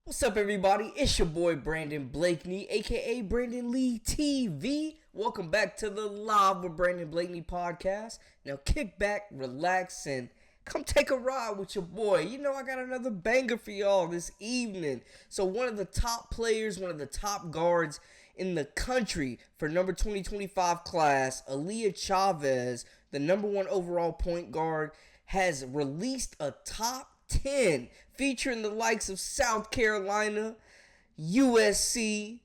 What's up, everybody? It's your boy Brandon Blakeney, aka Brandon Lee TV. Welcome back to the Live with Brandon Blakeney podcast. Now kick back, relax, and come take a ride with your boy. You know I got another banger for y'all this evening. So one of the top players, one of the top guards in the country for number 2025 class, Aaliyah Chavez, the number one overall point guard, has released a top 10 featuring the likes of South Carolina, USC,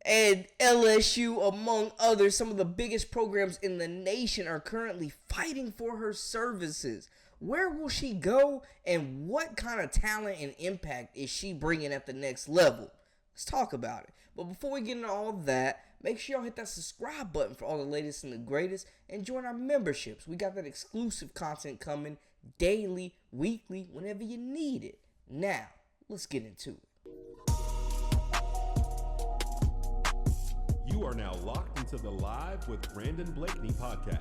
and LSU, among others. Some of the biggest programs in the nation are currently fighting for her services. Where will she go, and what kind of talent and impact is she bringing at the next level? Let's talk about it. But before we get into all that, make sure y'all hit that subscribe button for all the latest and the greatest, and join our memberships. We got that exclusive content coming daily, weekly, whenever you need it. Now, let's get into it. You are now locked into the Live with Brandon Blakeney podcast.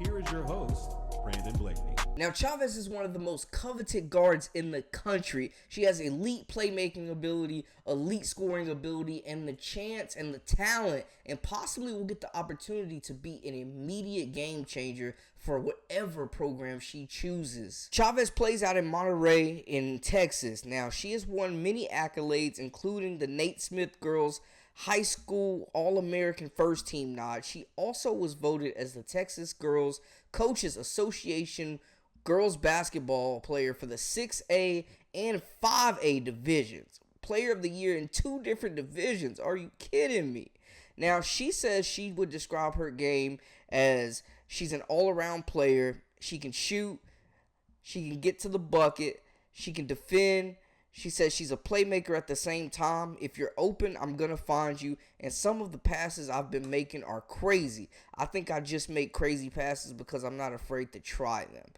Here is your host, Brandon Blakeney. Now, Chavez is one of the most coveted guards in the country. She has elite playmaking ability, elite scoring ability, and the chance and the talent, and possibly will get the opportunity to be an immediate game changer for whatever program she chooses. Chavez plays out in Monterey in Texas. Now, she has won many accolades, including the Nate Smith Girls High School All-American First Team nod. She also was voted as the Texas Girls Coaches Association Girls Basketball Player for the 6A and 5A divisions. Player of the Year in 2 different divisions. Are you kidding me? Now, she says she would describe her game as she's an all-around player. She can shoot. She can get to the bucket. She can defend. She says she's a playmaker at the same time. If you're open, I'm going to find you. And some of the passes I've been making are crazy. I think I just make crazy passes because I'm not afraid to try them.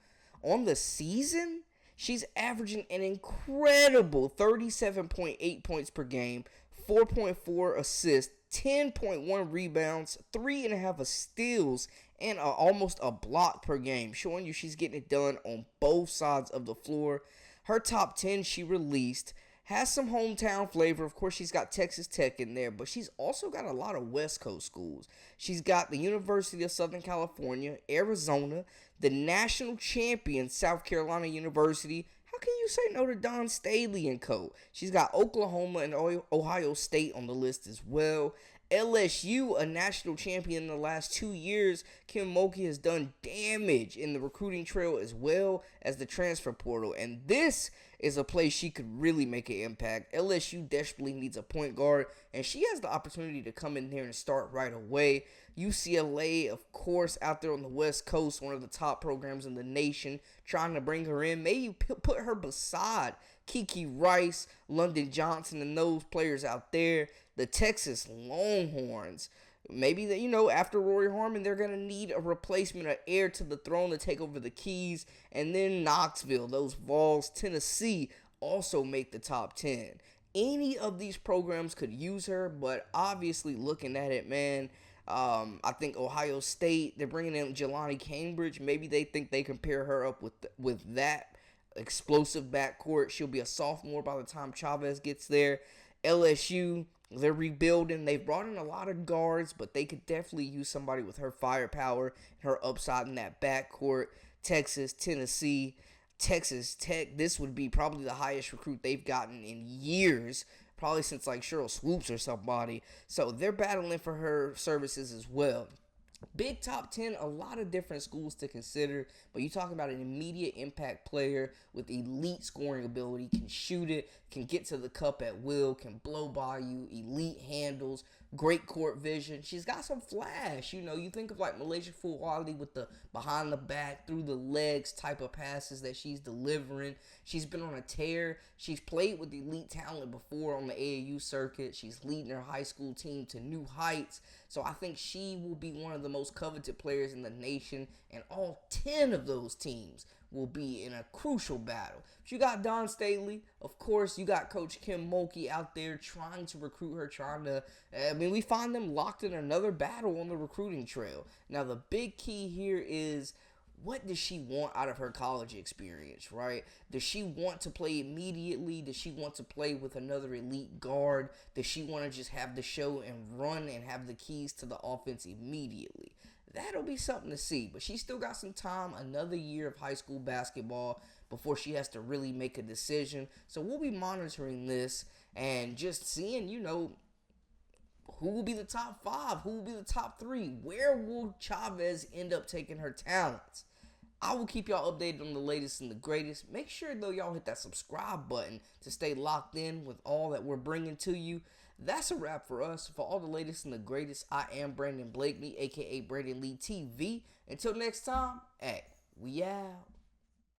On the season, she's averaging an incredible 37.8 points per game, 4.4 assists, 10.1 rebounds, 3.5 steals, and almost a block per game, showing you she's getting it done on both sides of the floor. Her top 10 she released has some hometown flavor. Of course, she's got Texas Tech in there, but she's also got a lot of West Coast schools. She's got the University of Southern California, Arizona, the national champion South Carolina University. How can you say no to Don Staley and co? She's got Oklahoma and Ohio State on the list as well. LSU, a national champion in the last 2 years. Mulkey has done damage in the recruiting trail as well as the transfer portal. And this is a place she could really make an impact. LSU desperately needs a point guard, and she has the opportunity to come in there and start right away. UCLA, of course, out there on the West Coast, one of the top programs in the nation, trying to bring her in. Maybe put her beside Kiki Rice, London Johnson, and those players out there. The Texas Longhorns. Maybe after Rory Harmon, they're going to need a replacement, an heir to the throne to take over the keys. And then Knoxville, those Vols, Tennessee also make the top 10. Any of these programs could use her, but obviously looking at it, man, I think Ohio State, they're bringing in Jelani Cambridge. Maybe they think they can pair her up with that explosive backcourt. She'll be a sophomore by the time Chavez gets there. LSU, they're rebuilding. They've brought in a lot of guards, but they could definitely use somebody with her firepower and her upside in that backcourt. Texas, Tennessee, Texas Tech. This would be probably the highest recruit they've gotten in years, probably since like Cheryl Swoops or somebody. So they're battling for her services as well. Big top 10, a lot of different schools to consider, but you talk about an immediate impact player with elite scoring ability, can shoot it, can get to the cup at will, can blow by you, elite handles, great court vision. She's got some flash. You think of like Malaysia Fulwali with the behind the back, through the legs type of passes that she's delivering. She's been on a tear. She's played with elite talent before on the AAU circuit. She's leading her high school team to new heights. So I think she will be one of the most coveted players in the nation, and all 10 of those teams will be in a crucial battle. But you got Don Staley, of course. You got Coach Mulkey out there trying to recruit her, we find them locked in another battle on the recruiting trail. Now, the big key here is what does she want out of her college experience, right? Does she want to play immediately? Does she want to play with another elite guard? Does she want to just have the show and run and have the keys to the offense immediately? That'll be something to see. But she still got some time, another year of high school basketball before she has to really make a decision. So we'll be monitoring this and just seeing, who will be the top 5? Who will be the top 3? Where will Chavez end up taking her talents? I will keep y'all updated on the latest and the greatest. Make sure, though, y'all hit that subscribe button to stay locked in with all that we're bringing to you. That's a wrap for us. For all the latest and the greatest, I am Brandon Blakeney, a.k.a. Brandon Lee TV. Until next time, hey, we out.